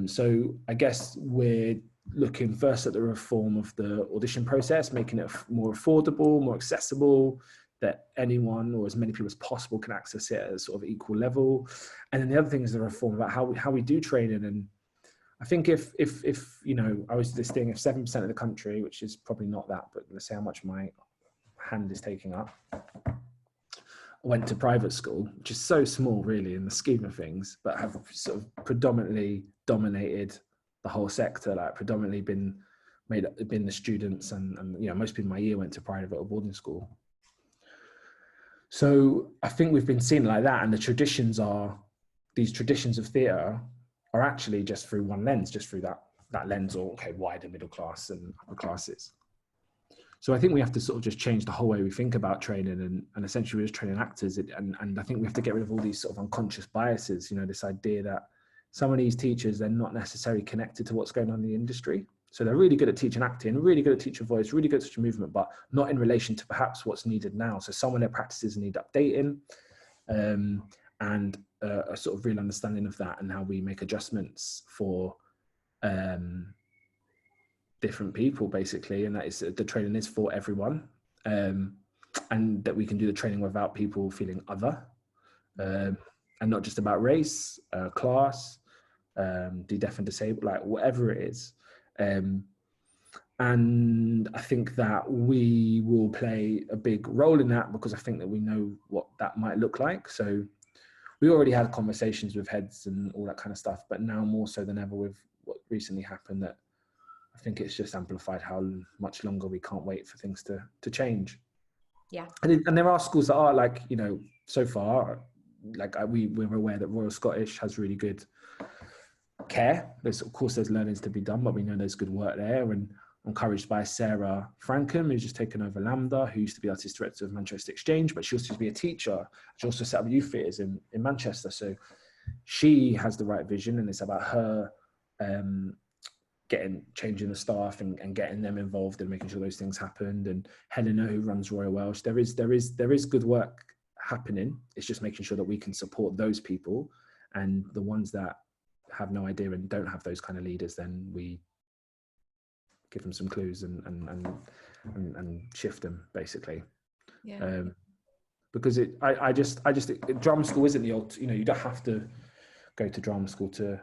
So I guess we're looking first at the reform of the audition process, making it more affordable, more accessible, that anyone or as many people as possible can access it at a sort of equal level. And then the other thing is the reform about how we do training. And I think if you know, I was this thing, if 7% of the country, which is probably not that, but let's say how much my hand is taking up, went to private school, which is so small really in the scheme of things, but have sort of predominantly dominated the whole sector, like predominantly been the students, and you know, most people in my year went to private or boarding school. So I think we've been seen like that, and these traditions of theatre are actually just through one lens, just through that lens, or okay, wider middle class and upper classes. So I think we have to sort of just change the whole way we think about training, and essentially we're just training actors, and I think we have to get rid of all these sort of unconscious biases, you know, this idea that some of these teachers, they're not necessarily connected to what's going on in the industry. So they're really good at teaching acting, really good at teaching voice, really good at teaching movement, but not in relation to perhaps what's needed now. So some of their practices need updating, and a sort of real understanding of that and how we make adjustments for different people, basically. And that is, the training is for everyone, and that we can do the training without people feeling other, and not just about race, class, the deaf and disabled, like whatever it is. And I think that we will play a big role in that, because I think that we know what that might look like. So we already had conversations with heads and all that kind of stuff, but now more so than ever with what recently happened, that I think it's just amplified how much longer we can't wait for things to change. Yeah. And there are schools that are, like, you know, so far, like we're aware that Royal Scottish has really good care. Of course there's learnings to be done, but we know there's good work there. And I'm encouraged by Sarah Frankham, who's just taken over Lambda, who used to be artist director of Manchester Exchange, but she also used to be a teacher. She also set up youth theatres in Manchester. So she has the right vision, and it's about her changing the staff and getting them involved and making sure those things happened. And Helena, who runs Royal Welsh, there is good work happening. It's just making sure that we can support those people, and the ones that have no idea and don't have those kind of leaders, then we give them some clues and shift them, basically. Yeah. Because I just drama school isn't the old, you know, you don't have to go to drama school to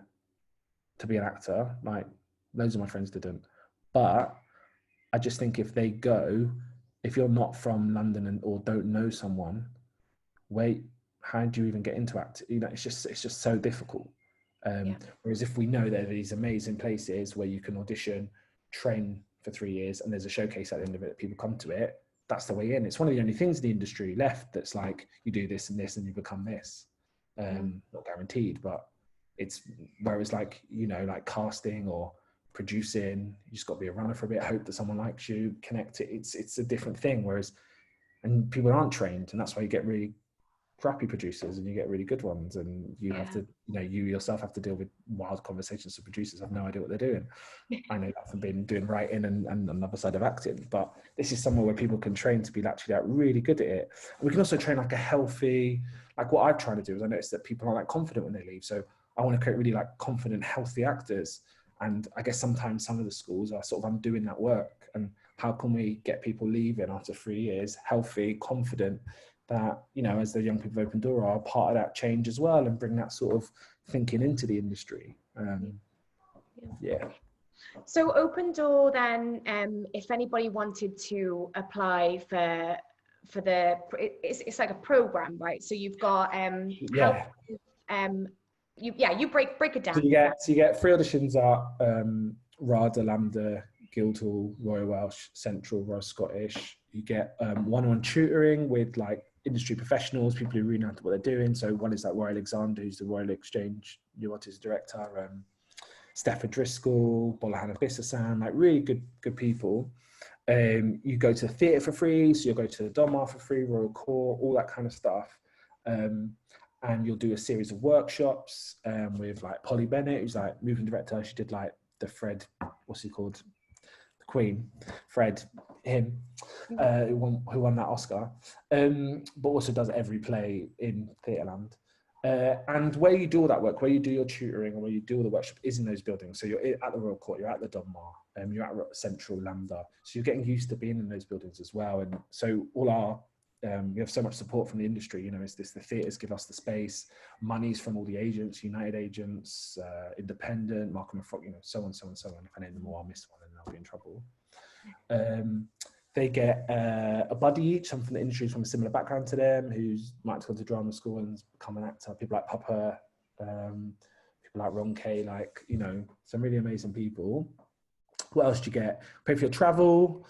be an actor. Like loads of my friends didn't, but I just think if you're not from London or don't know someone, how do you even get into acting? You know, it's just so difficult. Whereas if we know there are these amazing places where you can audition, train for 3 years, and there's a showcase at the end of it that people come to it, that's the way in. It's one of the only things in the industry left that's like, you do this and this and you become this. Not guaranteed, but it's, whereas like, you know, like casting or producing, you just got to be a runner for a bit, hope that someone likes you, connect it. It's a different thing. Whereas, and people aren't trained, and that's why you get really crappy producers and you get really good ones, and you have to, you know, you yourself have to deal with wild conversations with producers have no idea what they're doing. I know that from doing writing and another side of acting, but this is somewhere where people can train to be actually like really good at it. And we can also train like a healthy, like what I've tried to do is I noticed that people aren't like confident when they leave, so I want to create really like confident, healthy actors. And I guess sometimes some of the schools are sort of undoing that work. And how can we get people leaving after 3 years healthy, confident, that, you know, as the young people of Open Door are part of that change as well, and bring that sort of thinking into the industry. So Open Door then, if anybody wanted to apply for it's like a program, right? So you've got you break it down. So you get 3 auditions at RADA, Lambda, Guildhall, Royal Welsh, Central, Royal Scottish. You get one-on-one tutoring with like industry professionals, people who really know what they're doing. So one is like Roy Alexander, who's the Royal Exchange new artist director, Stafford Driscoll, Bolahana Bissasan, like really good people. You go to the theatre for free, so you'll go to the Donmar for free, Royal Court, all that kind of stuff. And you'll do a series of workshops with like Polly Bennett, who's like moving director. She did like the Fred, what's he called? The Queen, Fred, him, who won that Oscar, but also does every play in Theatreland. And where you do all that work, where you do your tutoring or where you do all the workshop is in those buildings. So you're at the Royal Court, you're at the Donmar, you're at Central Lambda. So you're getting used to being in those buildings as well. And so all our, we have so much support from the industry, you know, it's this, the theatres give us the space, monies from all the agents, United Agents, Independent, Markham and Frog, you know, so on, so on, so on. If I name them all, I'll miss one and I'll be in trouble. They get a buddy each, someone from the industry from a similar background to them, who's might go to drama school and become an actor. People like Papa, people like Ron Kay, like, you know, some really amazing people. What else do you get? Pay for your travel.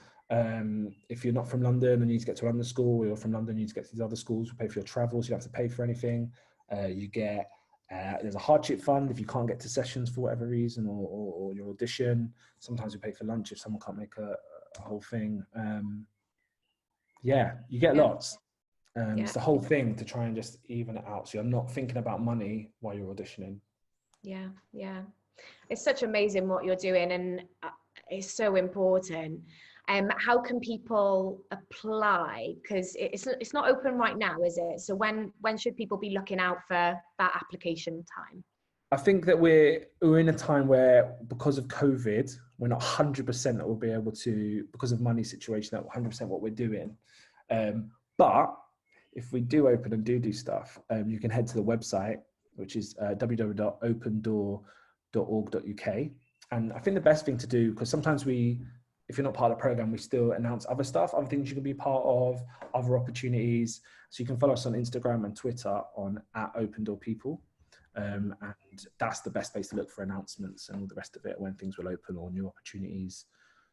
If you're not from London and you need to get to London school, or you're from London and you need to get to these other schools, we pay for your travel, so you don't have to pay for anything. You get, there's a hardship fund if you can't get to sessions for whatever reason, or your audition. Sometimes we pay for lunch if someone can't make a whole thing. Yeah, you get lots. It's the whole thing to try and just even it out, so you're not thinking about money while you're auditioning. Yeah, it's such amazing what you're doing, and it's so important. How can people apply? Because it's not open right now, is it? So when should people be looking out for that application time? I think that we're in a time where, because of COVID, we're not 100% that we'll be able to, because of money situation, that 100% what we're doing. But if we do open and do stuff, you can head to the website, which is www.opendoor.org.uk. And I think the best thing to do, because sometimes if you're not part of the program, we still announce other stuff, other things you can be part of, other opportunities. So you can follow us on Instagram and Twitter on @OpenDoorPeople. And that's the best place to look for announcements and all the rest of it, when things will open or new opportunities.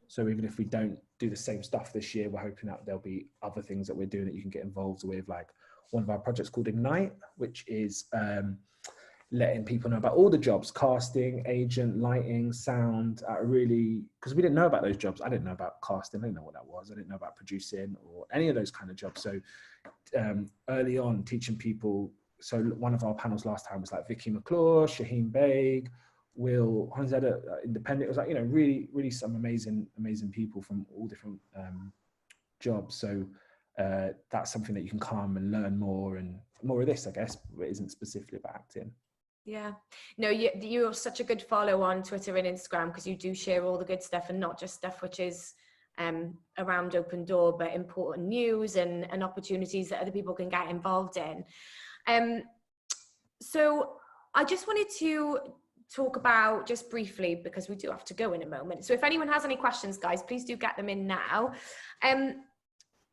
So even if we don't do the same stuff this year, we're hoping that there'll be other things that we're doing that you can get involved with, like one of our projects called Ignite, which is letting people know about all the jobs: casting, agent, lighting, sound. Really, because we didn't know about those jobs. I didn't know about casting. I didn't know what that was. I didn't know about producing or any of those kind of jobs. So early on, teaching people. So one of our panels last time was like Vicky McClure, Shaheen Baig, Will Hanzada, Independent. It was like, you know, really, really some amazing people from all different jobs. So that's something that you can come and learn more, and more of this, I guess, but it isn't specifically about acting. Yeah, no, you're such a good follow on Twitter and Instagram, because you do share all the good stuff, and not just stuff which is around Open Door, but important news and opportunities that other people can get involved in. So I just wanted to talk about, just briefly, because we do have to go in a moment. So if anyone has any questions, guys, please do get them in now.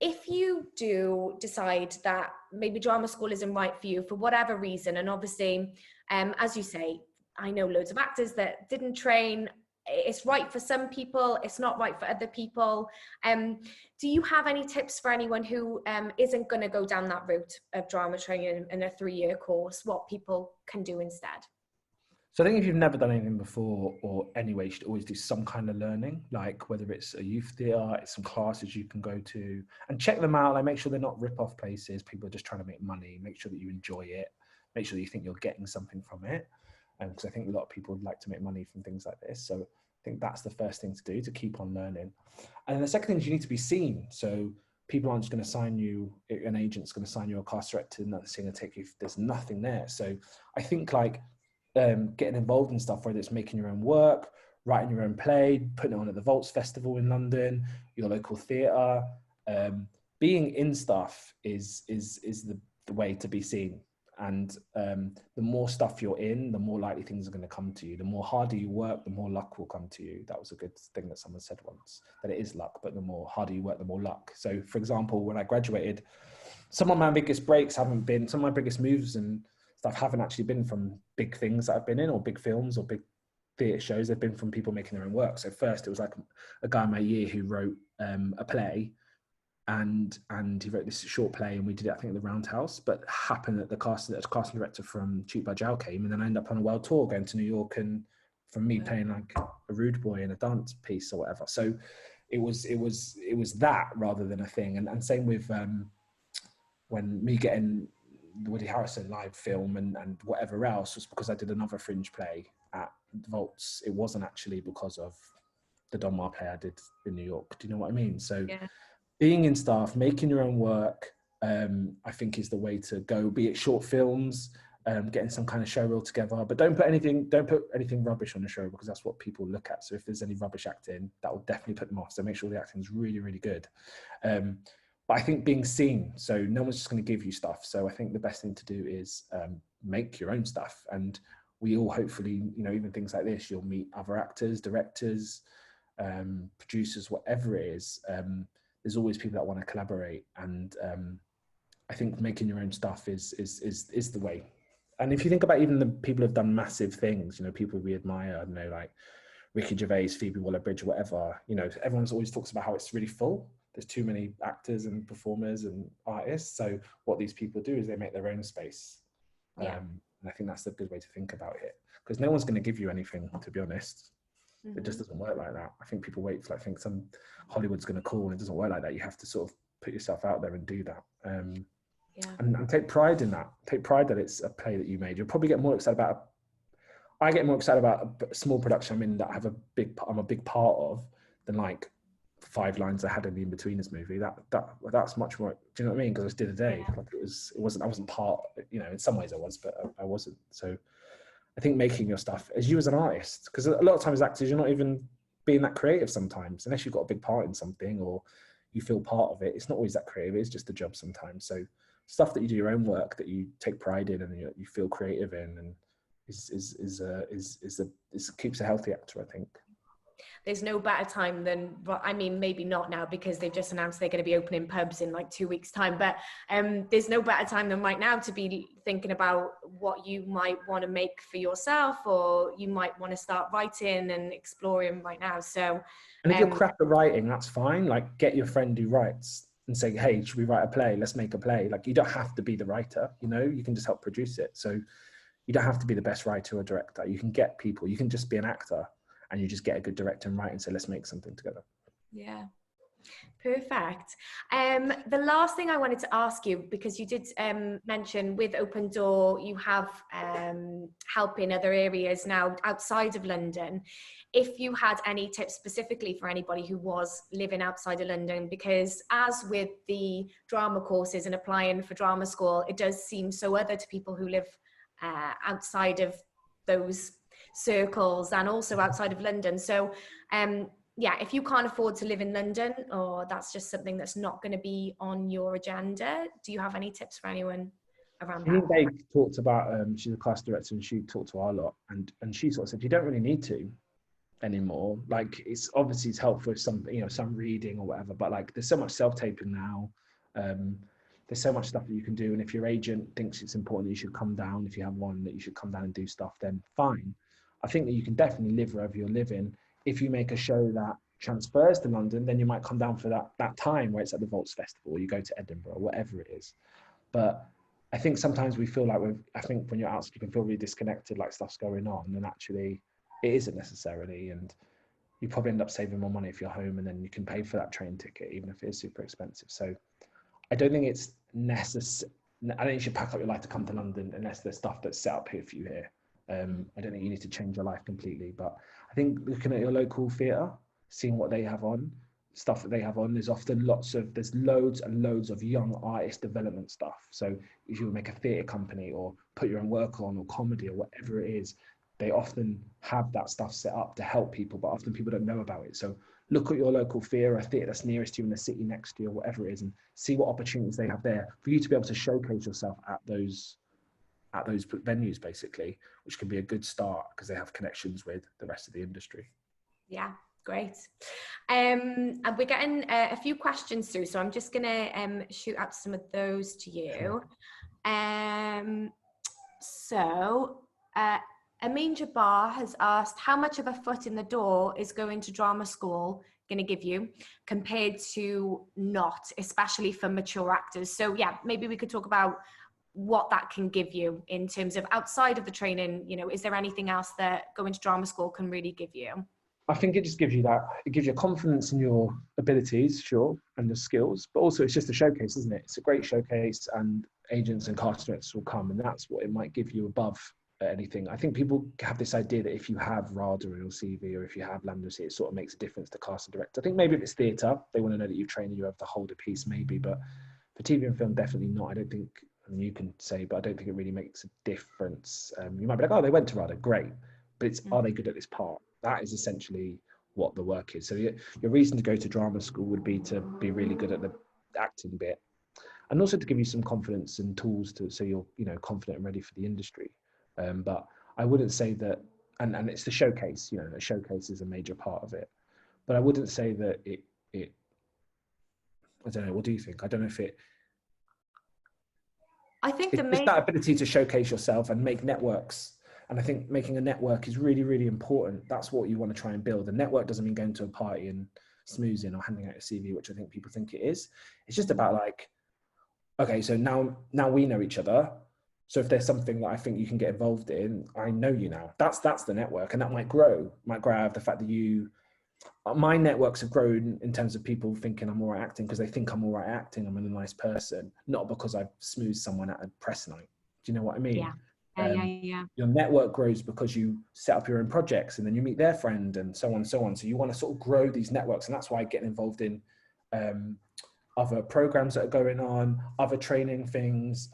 If you do decide that maybe drama school isn't right for you for whatever reason, and obviously, as you say, I know loads of actors that didn't train. It's right for some people, it's not right for other people. Do you have any tips for anyone who isn't going to go down that route of drama training in a 3-year course, what people can do instead? So I think if you've never done anything before, or anyway, you should always do some kind of learning, like whether it's a youth theatre, it's some classes you can go to, and check them out. Like, make sure they're not rip-off places. People are just trying to make money. Make sure that you enjoy it. Make sure that you think you're getting something from it. Because I think a lot of people would like to make money from things like this. So I think that's the first thing to do, to keep on learning. And then the second thing is you need to be seen. So people aren't just going to sign you, an agent's going to sign you, a cast director, and that's going to take you if there's nothing there. So I think like getting involved in stuff, whether it's making your own work, writing your own play, putting it on at the Vaults Festival in London, your local theatre, being in stuff is the way to be seen. And the more stuff you're in, the more likely things are going to come to you. The more harder you work, the more luck will come to you. That was a good thing that someone said once, that it is luck, but the more harder you work, the more luck. So for example, when I graduated, some of my biggest breaks haven't been, some of my biggest moves and stuff haven't actually been from big things that I've been in, or big films or big theatre shows. They've been from people making their own work. So first it was like a guy in my year who wrote a play, and he wrote this short play, and we did it, I think, at the Roundhouse, but happened that the casting director from Cheap by Jowl came, and then I ended up on a world tour going to New York, and from me playing like a rude boy in a dance piece or whatever. So it was that rather than a thing. And same with when me getting Woody Harrelson live film and whatever else was because I did another fringe play at Volts. It wasn't actually because of the Don Mar play I did in New York. Do you know what I mean? So Yeah. being in staff, making your own work, I think is the way to go. Be it short films, getting some kind of show reel together, but don't put anything rubbish on the show because that's what people look at. So if there's any rubbish acting, that will definitely put them off. So make sure the acting is really, really good. But I think being seen, so no one's just going to give you stuff. So I think the best thing to do is make your own stuff. And we all hopefully, even things like this, you'll meet other actors, directors, producers, whatever it is. There's always people that want to collaborate. And I think making your own stuff is the way. And if you think about even the people who've done massive things, people we admire, I don't know, like Ricky Gervais, Phoebe Waller-Bridge, whatever, everyone's always talks about how it's really full. There's too many actors and performers and artists. So what these people do is they make their own space. Yeah. And I think that's a good way to think about it because no one's going to give you anything, to be honest. Mm-hmm. It just doesn't work like that. I think people wait for, some Hollywood's going to call, and it doesn't work like that. You have to sort of put yourself out there and do that. And take pride in that. Take pride that it's a play that you made. You'll probably get more excited about. I get more excited about a small production I'm in that I'm a big part of than 5 lines I had in the In-Betweeners movie. That's much more. Do you know what I mean? Because I just did a day. Yeah. I wasn't part. In some ways I was, but I wasn't. So I think making your stuff as you as an artist, because a lot of times actors, you're not even being that creative sometimes, unless you've got a big part in something or you feel part of it. It's not always that creative. It's just a job sometimes. So stuff that you do your own work that you take pride in and you feel creative in, and keeps a healthy actor, I think. There's no better time than, maybe not now because they've just announced they're going to be opening pubs in 2 weeks' time, but there's no better time than right now to be thinking about what you might want to make for yourself, or you might want to start writing and exploring right now. So, and if you're crap at writing, that's fine. Get your friend who writes and say, hey, should we write a play? Let's make a play. You don't have to be the writer, you can just help produce it. So you don't have to be the best writer or director. You can get people, you can just be an actor. And you just get a good director and write and say, let's make something together. Yeah, perfect. The last thing I wanted to ask you, because you did mention with Open Door, you have help in other areas now outside of London. If you had any tips specifically for anybody who was living outside of London, because as with the drama courses and applying for drama school, it does seem so other to people who live outside of those circles and also outside of London. So if you can't afford to live in London, or that's just something that's not going to be on your agenda, do you have any tips for anyone around that? They talked about, she's a class director and she talked to our lot and she sort of said, you don't really need to anymore. It's obviously it's helpful with some reading or whatever, but there's so much self-taping now. There's so much stuff that you can do. And if your agent thinks it's important that you should come down, if you have one, that you should come down and do stuff, then fine. I think that you can definitely live wherever you're living. If you make a show that transfers to London, then you might come down for that time where it's at the Volts Festival, or you go to Edinburgh, or whatever it is. But I think sometimes we feel I think when you're out, you can feel really disconnected, stuff's going on, and actually it isn't necessarily. And you probably end up saving more money if you're home, and then you can pay for that train ticket, even if it is super expensive. So I don't think it's necessary. I don't think you should pack up your life to come to London unless there's stuff that's set up here for you here. I don't think you need to change your life completely, but I think looking at your local theatre, seeing what they have on, stuff that they have on, there's often there's loads and loads of young artist development stuff. So if you make a theatre company or put your own work on, or comedy or whatever it is, they often have that stuff set up to help people, but often people don't know about it. So look at your local theatre, a theatre that's nearest to you in the city next to you or whatever it is, and see what opportunities they have there for you to be able to showcase yourself at those venues, basically, which can be a good start because they have connections with the rest of the industry. Yeah, great. And we're getting a few questions through, so I'm just going to shoot out some of those to you. Sure. Amin Jabbar has asked, how much of a foot in the door is going to drama school going to give you compared to not, especially for mature actors? So yeah, maybe we could talk about what that can give you in terms of outside of the training. Is there anything else that going to drama school can really give you? I think it just gives you it gives you confidence in your abilities, sure, and your skills, but also it's just a showcase, isn't it? It's a great showcase, and agents and cast directors will come, and that's what it might give you above anything. I think people have this idea that if you have RADA in your CV or if you have LAMDA, it sort of makes a difference to cast and direct. I think maybe if it's theatre, they want to know that you've trained and you have to hold a piece, maybe, but for TV and film, definitely not. I don't think, I mean, you can say, but I don't think it really makes a difference. You might be like, oh, they went to RADA, great, but it's, are they good at this part? That is essentially what the work is. So your reason to go to drama school would be to be really good at the acting bit, and also to give you some confidence and tools to, so you're, you know, confident and ready for the industry. But I wouldn't say that, and it's the showcase, you know, the showcase is a major part of it, but I wouldn't say that it I don't know, what do you think? I don't know if I think it's the just main, that ability to showcase yourself and make networks. And I think making a network is really, really important. That's what you want to try and build. A network doesn't mean going to a party and smoozing or handing out a CV, which I think people think it is. It's just about like, okay, so now we know each other. So if there's something that I think you can get involved in, I know you now. That's the network, and that might grow out of the fact that my networks have grown in terms of people thinking I'm all right acting because they think I'm all right acting. I'm a nice person, not because I've smoothed someone at a press night. Do you know what I mean? yeah. Your network grows because you set up your own projects and then you meet their friend and so on and so on. So you want to sort of grow these networks, and that's why getting involved in other programs that are going on, other training things,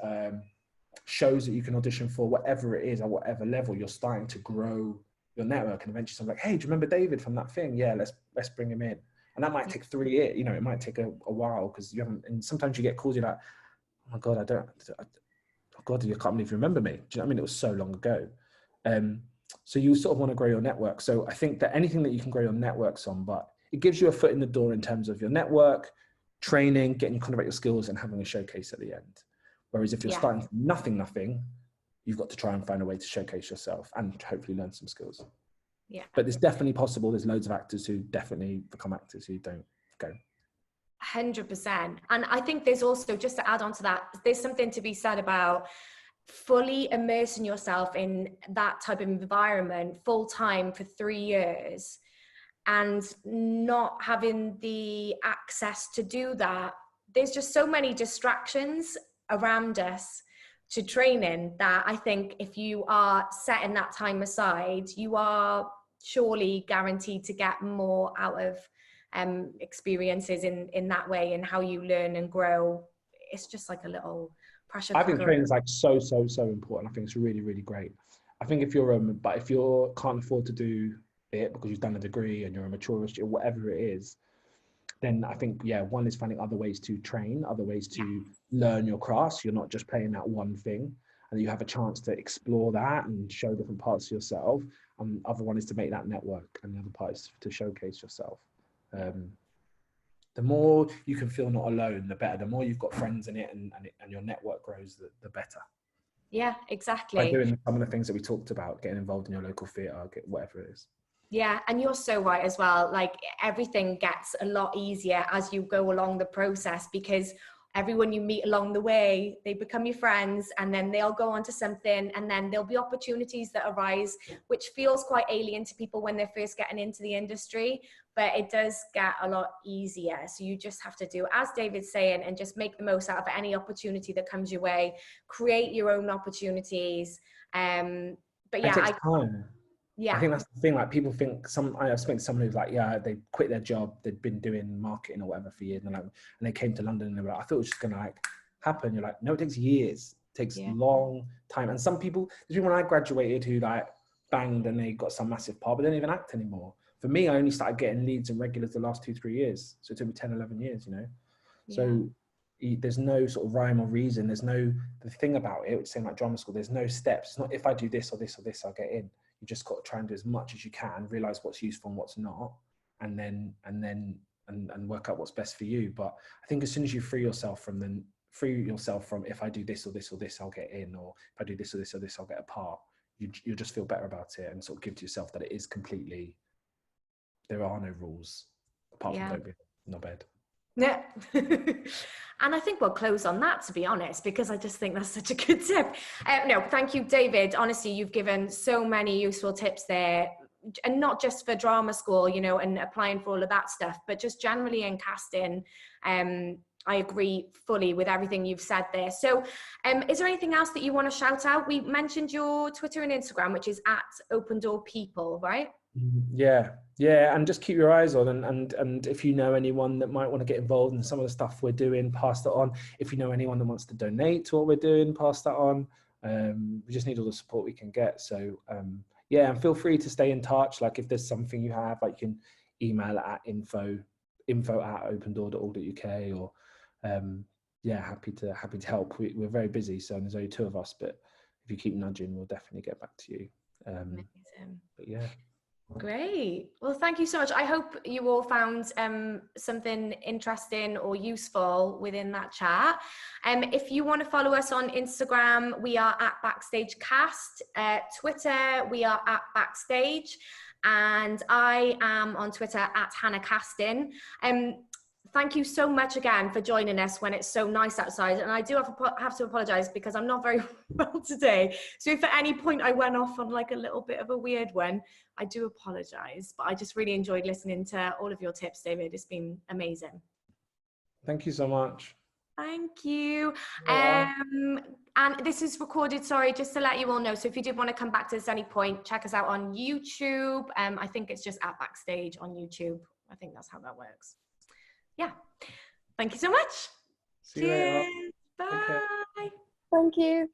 shows that you can audition for, whatever it is, at whatever level, you're starting to grow your network. And eventually someone's like, hey, do you remember David from that thing? Yeah, let's bring him in. And that might take 3 years, you know, it might take a while because you haven't, and sometimes you get calls, you're like, oh my God, oh God, you can't believe you remember me. Do you know what I mean? It was so long ago. So you sort of want to grow your network. So I think that anything that you can grow your networks on, but it gives you a foot in the door in terms of your network, training, getting you kind of about your skills and having a showcase at the end. Whereas if you're starting from nothing, you've got to try and find a way to showcase yourself and hopefully learn some skills. Yeah. But it's definitely possible. There's loads of actors who definitely become actors who don't go. 100%. And I think there's also, just to add on to that, there's something to be said about fully immersing yourself in that type of environment full time for 3 years and not having the access to do that. There's just so many distractions around us to training that I think if you are setting that time aside, you are surely guaranteed to get more out of experiences in that way, and how you learn and grow. It's just like a little pressure cooker. I think training is like so important. I think it's really, really great. I think if you're but if you can't afford to do it because you've done a degree and you're a maturist or whatever it is, then I think, yeah, one is finding other ways to train, other ways to learn your craft. So you're not just playing that one thing, and you have a chance to explore that and show different parts of yourself. Other one is to make that network, and the other part is to showcase yourself. The more you can feel not alone, the better. The more you've got friends in it and your network grows, the better. Yeah, exactly. By doing some of the things that we talked about, getting involved in your local theatre, whatever it is. Yeah, and you're so right as well. Like, everything gets a lot easier as you go along the process, because everyone you meet along the way, they become your friends, and then they'll go on to something, and then there'll be opportunities that arise, which feels quite alien to people when they're first getting into the industry, but it does get a lot easier. So you just have to do, as David's saying, and just make the most out of any opportunity that comes your way, create your own opportunities. But yeah, it takes time. Yeah. I think that's the thing. Like, people think I've spoken to someone who's like, yeah, they quit their job, they'd been doing marketing or whatever for years, and they came to London and they were like, I thought it was just gonna like happen. You're like, no, it takes years. It takes long time. And some people, there's people when I graduated who like banged and they got some massive part, but they don't even act anymore. For me, I only started getting leads and regulars the last 2-3 years. So it took me 10, 11 years, you know? So there's no sort of rhyme or reason. There's no, the thing about it, saying like drama school, there's no steps. It's not if I do this or this or this, I'll get in. You just got to try and do as much as you can, realize what's useful and what's not, and then work out what's best for you. But I think as soon as you free yourself from if I do this or this or this, I'll get in, or if I do this or this or this, I'll get a part, you'll just feel better about it and sort of give to yourself that it is completely, there are no rules apart from don't be in bed. Yeah. And I think we'll close on that, to be honest, because I just think that's such a good tip. No, thank you, David. Honestly, you've given so many useful tips there, and not just for drama school, you know, and applying for all of that stuff, but just generally in casting. I agree fully with everything you've said there. So is there anything else that you want to shout out? We mentioned your Twitter and Instagram, which is at Open Door People, right? Yeah, yeah, and just keep your eyes on, and if you know anyone that might want to get involved in some of the stuff we're doing, pass that on. If you know anyone that wants to donate to what we're doing, pass that on. We just need all the support we can get. So yeah, and feel free to stay in touch. Like if there's something you have, like you can email it at info@opendoor.org.uk, or yeah, happy to help. We're very busy, so there's only 2 of us, but if you keep nudging, we'll definitely get back to you. Amazing. But yeah. Great. Well, thank you so much. I hope you all found something interesting or useful within that chat. If you want to follow us on Instagram, we are at Backstage Cast. Twitter, we are at Backstage. And I am on Twitter at Hannah Castin. Thank you so much again for joining us when it's so nice outside. And I do have to apologize because I'm not very well today. So if at any point I went off on like a little bit of a weird one, I do apologize. But I just really enjoyed listening to all of your tips, David. It's been amazing. Thank you so much. Thank you. Yeah. And this is recorded, sorry, just to let you all know. So if you did want to come back to this at any point, check us out on YouTube. I think it's just at Backstage on YouTube. I think that's how that works. Yeah. Thank you so much. See you later. Cheers. Bye. Okay. Thank you.